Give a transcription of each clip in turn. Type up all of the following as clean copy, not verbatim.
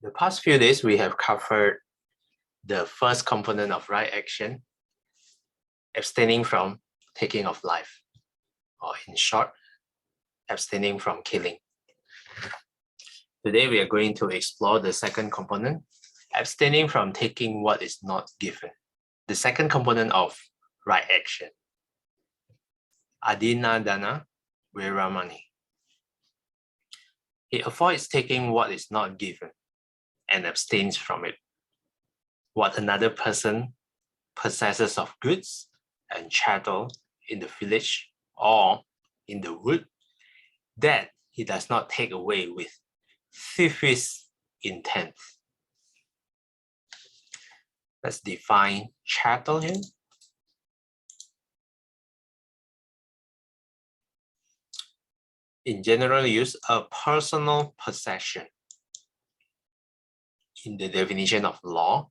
The past few days, we have covered the first component of right action, abstaining from taking of life, or in short, abstaining from killing. Today, we are going to explore the second component, abstaining from taking what is not given. The second component of right action, Adinadana Veramani. He avoids taking what is not given and abstains from it. What another person possesses of goods and chattel in the village or in the wood, that he does not take away with thievish intent. Let's define chattel here. In general use, a personal possession. In the definition of law,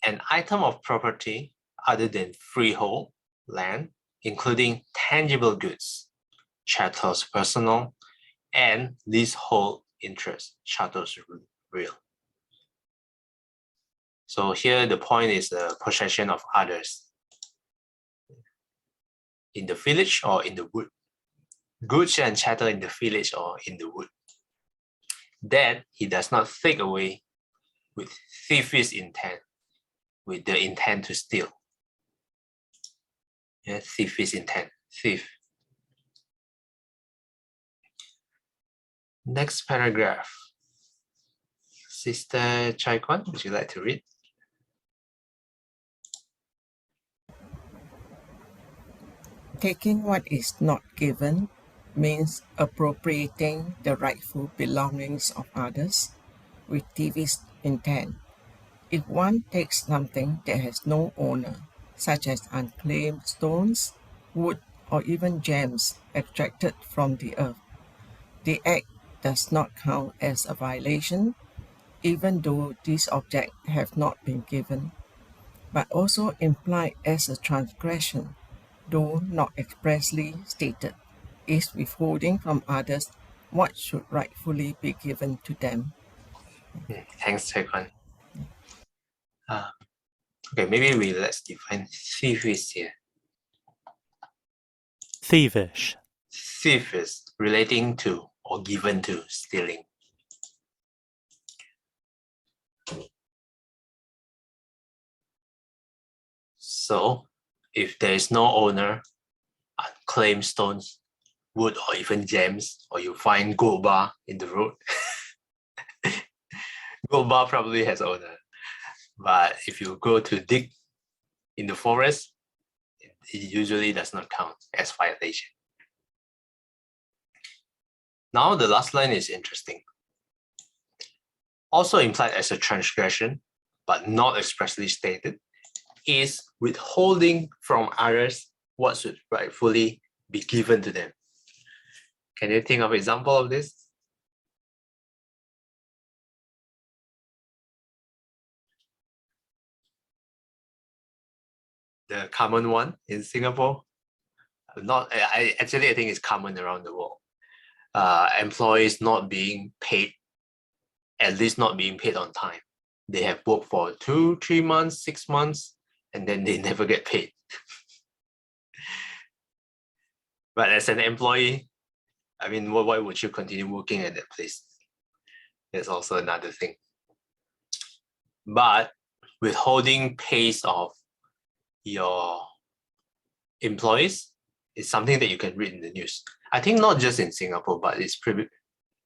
an item of property other than freehold land, including tangible goods, chattels personal, and leasehold interest, chattels real. So here the point is the possession of others in the village or in the wood. Goods and chattel in the village or in the wood, that he does not take away with thievish intent, with the intent to steal. Yeah, thievish intent, thief. Next paragraph. Sister Chai Kwan, would you like to read? Taking what is not given means appropriating the rightful belongings of others with devious intent. If one takes something that has no owner, such as unclaimed stones, wood, or even gems extracted from the earth, the act does not count as a violation, even though these objects have not been given, but also implied as a transgression, though not expressly stated, is withholding from others what should rightfully be given to them. Thanks, Chai Kwan. Okay, maybe let's define thievish here. Thievish. Thief is relating to or given to stealing. So if there is no owner, unclaimed stones, wood, or even gems, or you find gold bar in the road, gold bar probably has owner. But if you go to dig in the forest, it usually does not count as violation. Now the last line is interesting. Also implied as a transgression, but not expressly stated, is withholding from others what should rightfully be given to them. Can you think of an example of this? The common one in Singapore? I think it's common around the world. Employees not being paid, at least not being paid on time. They have worked for 2, 3 months, 6 months, and then they never get paid. But as an employee, I mean, why would you continue working at that place? That's also another thing. But withholding pays of your employees is something that you can read in the news. I think not just in Singapore, but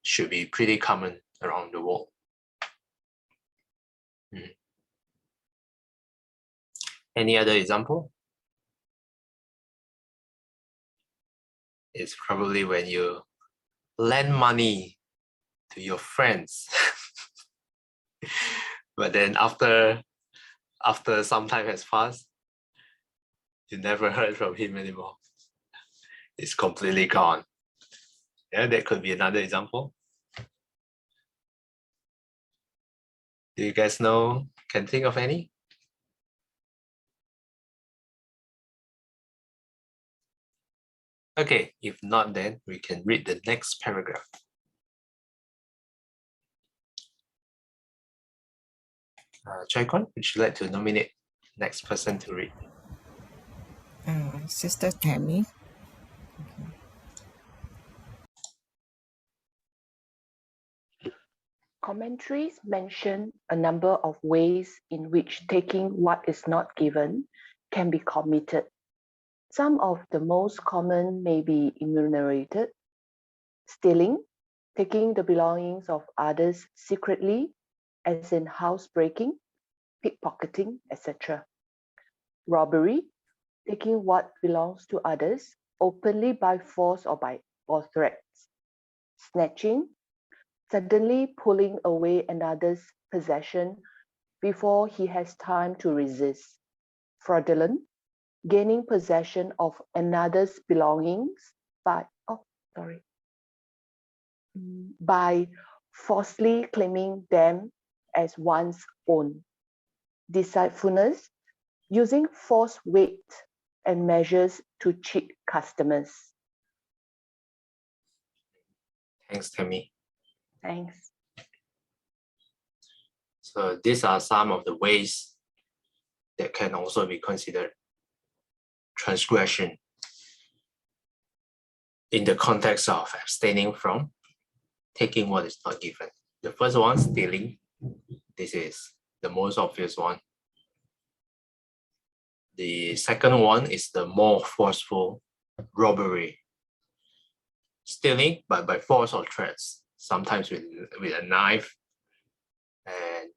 should be pretty common around the world. Any other example? It's probably when you lend money to your friends, but then after some time has passed, you never heard from him anymore. It's completely gone. Yeah, that could be another example. Do you guys know, can think of any? Okay, if not, then we can read the next paragraph. Chai Kwan, would you like to nominate next person to read? Sister Tammy. Commentaries mention a number of ways in which taking what is not given can be committed. Some of the most common may be enumerated: stealing, taking the belongings of others secretly, as in housebreaking, pickpocketing, etc. Robbery, taking what belongs to others openly by force or threats. Snatching, suddenly pulling away another's possession before he has time to resist. Fraudulent, gaining possession of another's belongings by falsely claiming them as one's own. Deceitfulness, using false weight and measures to cheat customers. Thanks, Tammy. Thanks. So these are some of the ways that can also be considered transgression in the context of abstaining from taking what is not given. The first one, stealing. This is the most obvious one. The second one is the more forceful, robbery. Stealing, but by force or threats, sometimes with a knife. And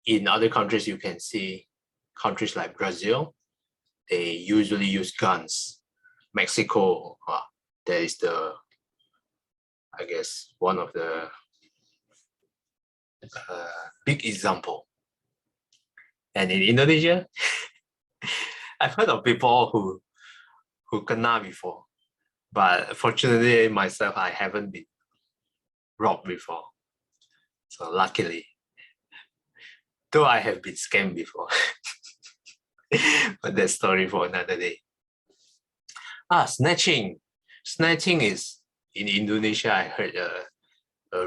in other countries, you can see countries like Brazil, they usually use guns. Mexico, that is I guess, one of the big example. And in Indonesia, I've heard of people who kena before, but fortunately myself, I haven't been robbed before. So luckily, though I have been scammed before, but that's story for another day. Snatching. Snatching is, in Indonesia, I heard a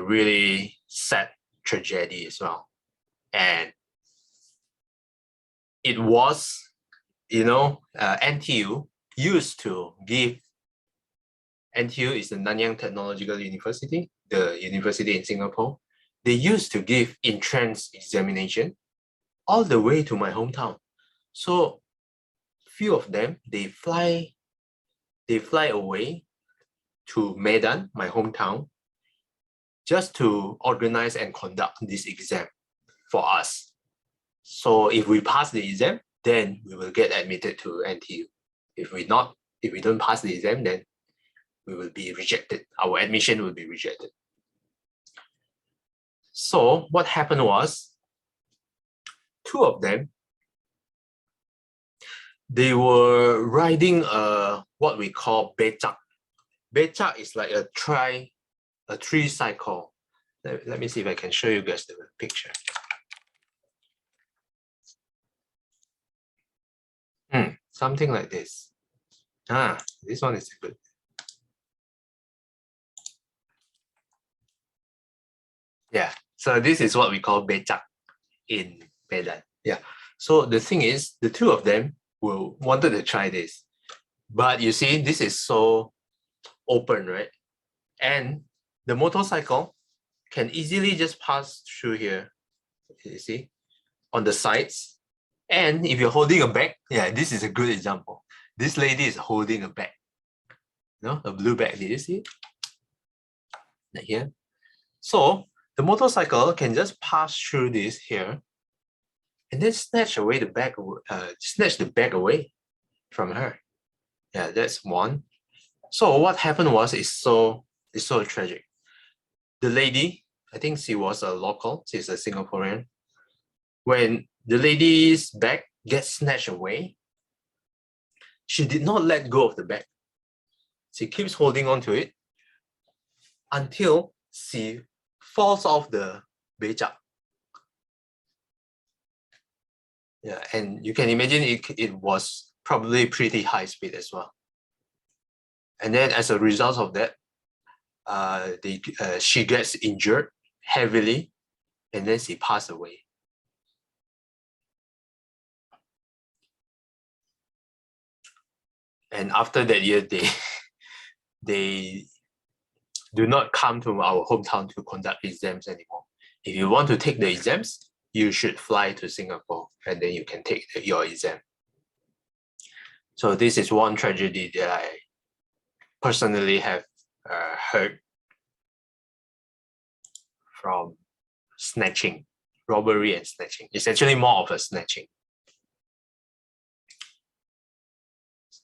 really sad tragedy as well. And it was, NTU used to give, NTU is the Nanyang Technological University, the university in Singapore. They used to give entrance examination all the way to my hometown. So few of them, they fly away to Medan, my hometown, just to organize and conduct this exam for us. So if we pass the exam, then we will get admitted to NTU. If we don't pass the exam, then we will be rejected. Our admission will be rejected. So what happened was, two of them, they were riding what we call becak. Becak is like a tricycle. Let me see if I can show you guys the picture. Something like this. This one is good. Yeah, so this is what we call becak in Medan. Yeah, so the thing is, the two of them wanted to try this, but you see, this is so open, right? And the motorcycle can easily just pass through here, you see, on the sides. And if you're holding a bag, yeah, this is a good example. This lady is holding a bag, a blue bag. Did you see it? Like here. So the motorcycle can just pass through this here, and then snatch the bag away from her. Yeah, that's one. So what happened was, it's so tragic. The lady, I think she was a local, she's a Singaporean. When the lady's bag gets snatched away, she did not let go of the bag. She keeps holding on to it until she falls off the becak. Yeah, and you can imagine it was probably pretty high speed as well. And then as a result of that, she gets injured heavily, and then she passed away. And after that year, they do not come to our hometown to conduct exams anymore. If you want to take the exams, you should fly to Singapore and then you can take your exam. So this is one tragedy that I personally have heard from snatching, robbery and snatching. It's actually more of a snatching.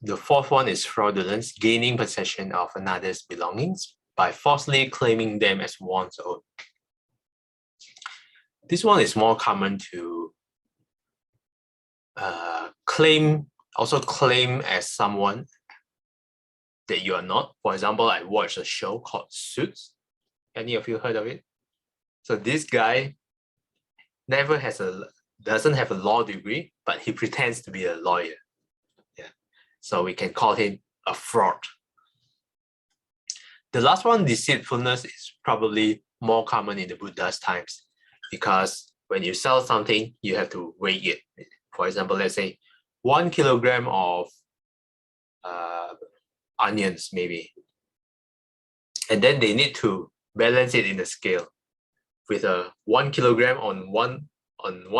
The fourth one is fraudulence, gaining possession of another's belongings by falsely claiming them as one's own. This one is more common to claim as someone that you are not. For example, I watched a show called Suits. Any of you heard of it? So this guy doesn't have a law degree, but he pretends to be a lawyer. Yeah. So we can call him a fraud. The last one, deceitfulness, is probably more common in the Buddha's times, because when you sell something, you have to weigh it. For example, let's say 1 kilogram of onions, maybe. And then they need to balance it in the scale with a 1 kilogram on one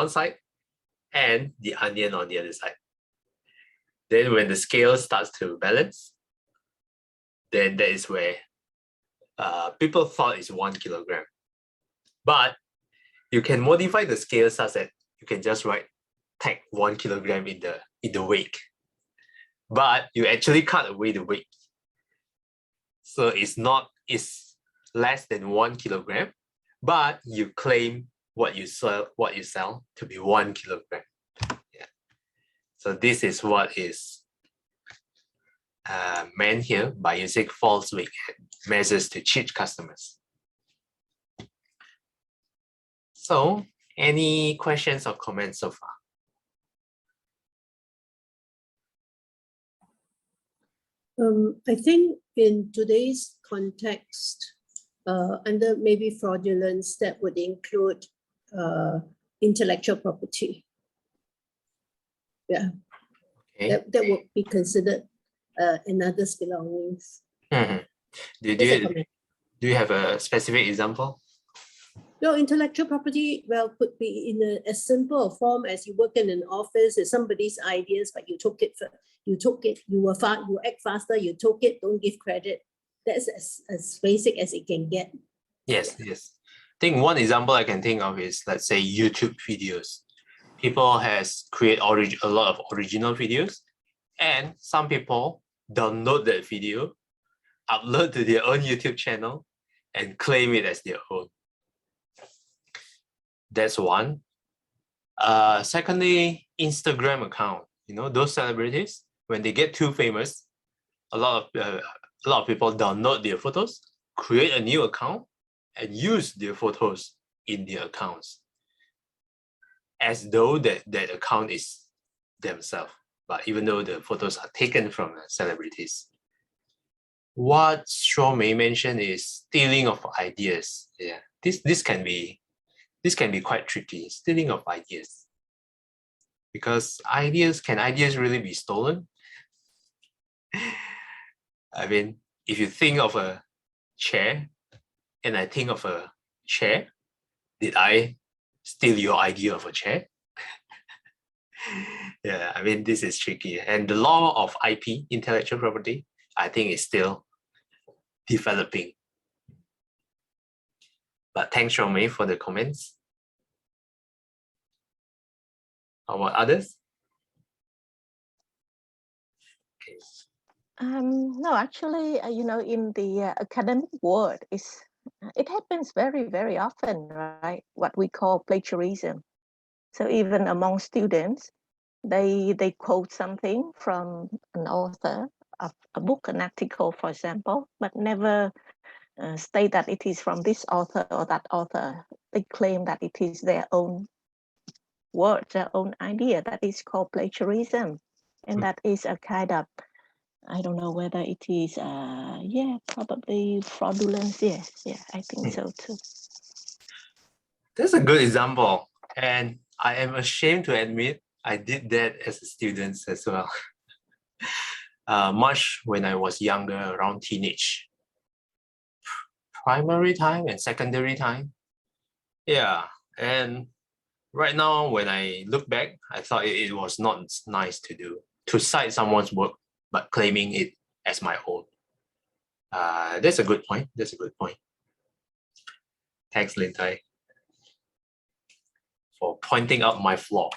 side and the onion on the other side. Then when the scale starts to balance, then that is where people thought it's 1 kilogram. But you can modify the scale such that you can just tag 1 kilogram in the weight. But you actually cut away the weight. So it's less than 1 kilogram, but you claim what you sell to be 1 kilogram. Yeah. So this is what is meant here by using false weight measures to cheat customers. So, any questions or comments so far? I think in today's context, under maybe fraudulence, that would include intellectual property. Yeah, okay. That would be considered another's belongings. Mm-hmm. Do you have a specific example? No, intellectual property, well, could be in a simple form as you work in an office, it's somebody's ideas, but you act faster, you took it, don't give credit. That's as basic as it can get. Yes. I think one example I can think of is, let's say, YouTube videos. People has created a lot of original videos, and some people download that video, upload to their own YouTube channel, and claim it as their own. That's one. Secondly, Instagram account. You know, those celebrities, when they get too famous, a lot of people download their photos, create a new account, and use their photos in their accounts, as though that account is themselves. But even though the photos are taken from celebrities. What Shaw may mention is stealing of ideas. Yeah, this can be quite tricky, stealing of ideas. Because can ideas really be stolen? I mean, if you think of a chair and I think of a chair, did I steal your idea of a chair? Yeah, I mean, this is tricky. And the law of IP, intellectual property, I think is still developing. But thanks, Romay, for the comments. How about others? Okay. No, actually, in the academic world, it happens very, very often, right? What we call plagiarism. So even among students, they quote something from an author of a book, an article, for example, but never state that it is from this author or that author. They claim that it is their own word, their own idea. That is called plagiarism. And that is a kind of, I don't know whether it is, probably fraudulence. Yes, I think so too. That's a good example. And I am ashamed to admit I did that as a student as well. much when I was younger, around teenage, primary time and secondary time. Yeah, and right now when I look back, I thought it was not nice to do, to cite someone's work, but claiming it as my own. That's a good point. That's a good point. Thanks, Lin Tai, for pointing out my flaw.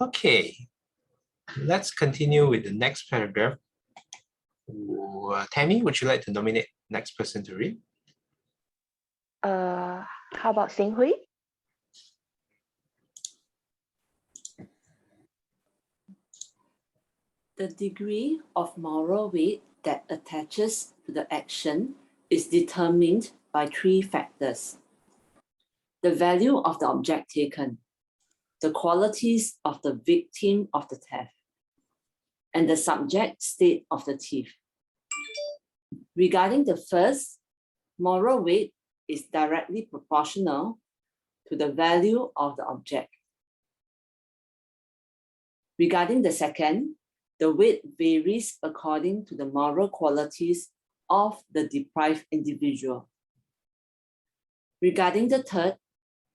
Okay, let's continue with the next paragraph. Tammy, would you like to nominate next person to read? How about Xing Hui? The degree of moral weight that attaches to the action is determined by three factors: the value of the object taken, the qualities of the victim of the theft, and the subject state of the thief. Regarding the first, moral weight is directly proportional to the value of the object. Regarding the second, the weight varies according to the moral qualities of the deprived individual. Regarding the third,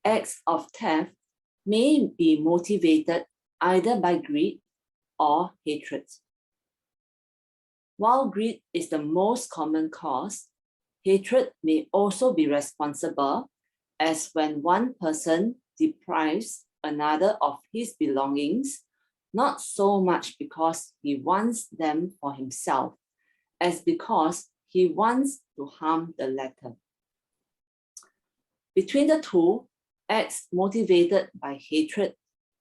acts of theft may be motivated either by greed or hatred. While greed is the most common cause, hatred may also be responsible, as when one person deprives another of his belongings, not so much because he wants them for himself, as because he wants to harm the latter. Between the two, acts motivated by hatred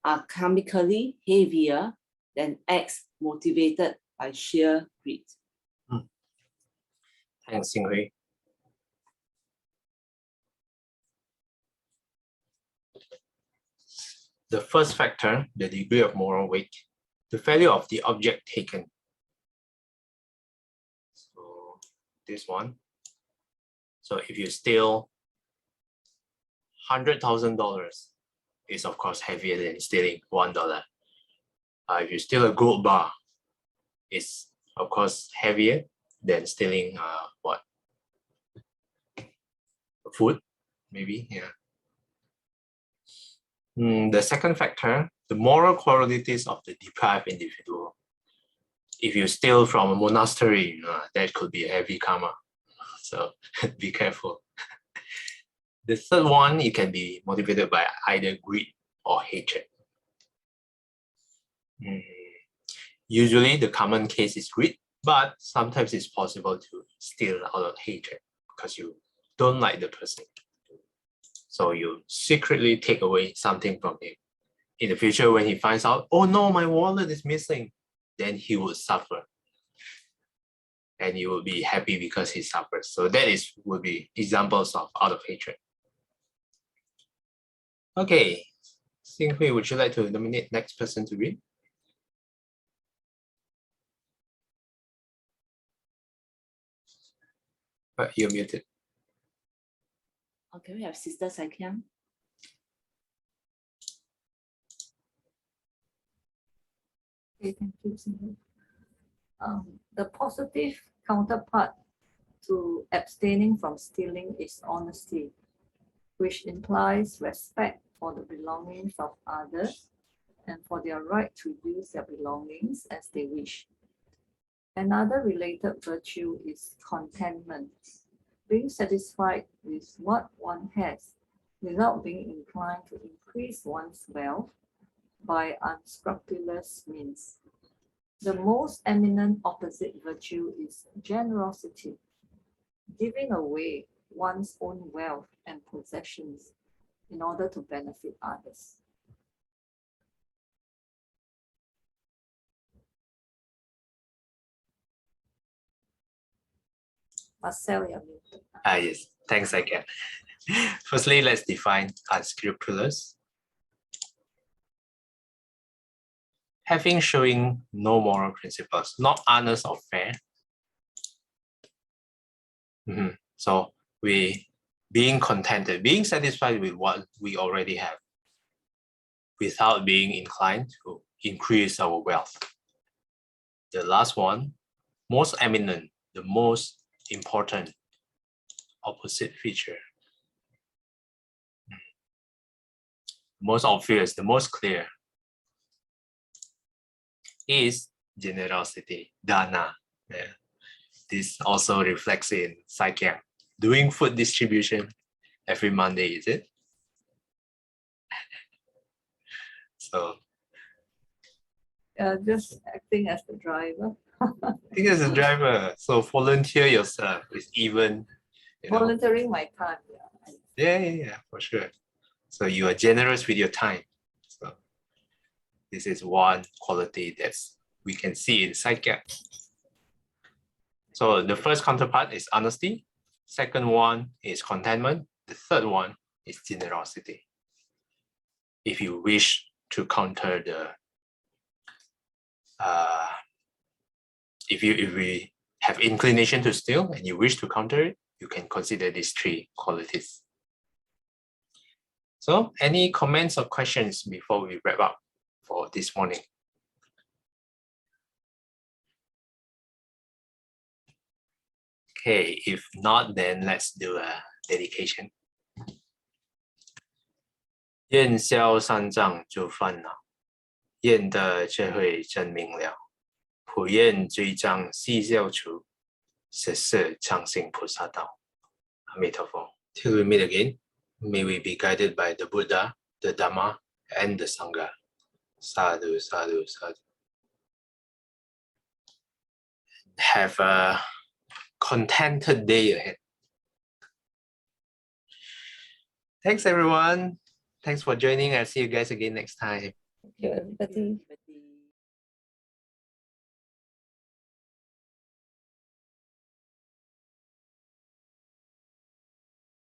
are karmically heavier than acts motivated by sheer greed. Thanks, Xing Hui. The first factor, the degree of moral weight, the value of the object taken. So this one. So if you steal $100,000, it's of course heavier than stealing $1. If you steal a gold bar, it's of course heavier than stealing what? Food, maybe, yeah. The second factor, the moral qualities of the deprived individual. If you steal from a monastery, that could be a heavy karma. So be careful. The third one, it can be motivated by either greed or hatred. Usually the common case is greed, but sometimes it's possible to steal out of hatred because you don't like the person. So you secretly take away something from him. In the future, when he finds out, oh no, my wallet is missing, then he would suffer. And you will be happy because he suffers. So that would be examples of out of hatred. Okay, Xing Hui, would you like to nominate next person to read? But you're muted. Okay, we have Sister Saikyam. Okay, thank you, Cindy. The positive counterpart to abstaining from stealing is honesty, which implies respect for the belongings of others and for their right to use their belongings as they wish. Another related virtue is contentment, being satisfied with what one has without being inclined to increase one's wealth by unscrupulous means. The most eminent opposite virtue is generosity, giving away one's own wealth and possessions in order to benefit others. Marcel, you're muted. Yes, thanks again. Firstly, let's define unscrupulous. Having showing no moral principles, not honest or fair. So we being contented, being satisfied with what we already have, without being inclined to increase our wealth. The last one, most eminent, the most important opposite feature. Most obvious, the most clear is generosity, dana. Yeah. This also reflects in Saikyang, doing food distribution every Monday, is it? So Just acting as the driver. acting as a driver, so volunteer yourself is even, you know, Volunteering my time. yeah, for sure. So you are generous with your time. So this is one quality that we can see in Saikyang. So the first counterpart is honesty. Second one is contentment. The third one is generosity. If you wish to counter the, if we have inclination to steal and you wish to counter it, you can consider these three qualities. So any comments or questions before we wrap up for this morning? Okay, if not, then let's do a dedication. 愿消三障诸烦恼，愿得智慧真明了。普愿罪障悉消除，实是常行菩萨道。阿弥陀佛。Till we meet again, may we be guided by the Buddha, the Dhamma, and the Sangha. Sadhu, sadhu, sadhu. Have a contented day ahead. Thanks, everyone. Thanks for joining. I'll see you guys again next time. Thank you, everybody.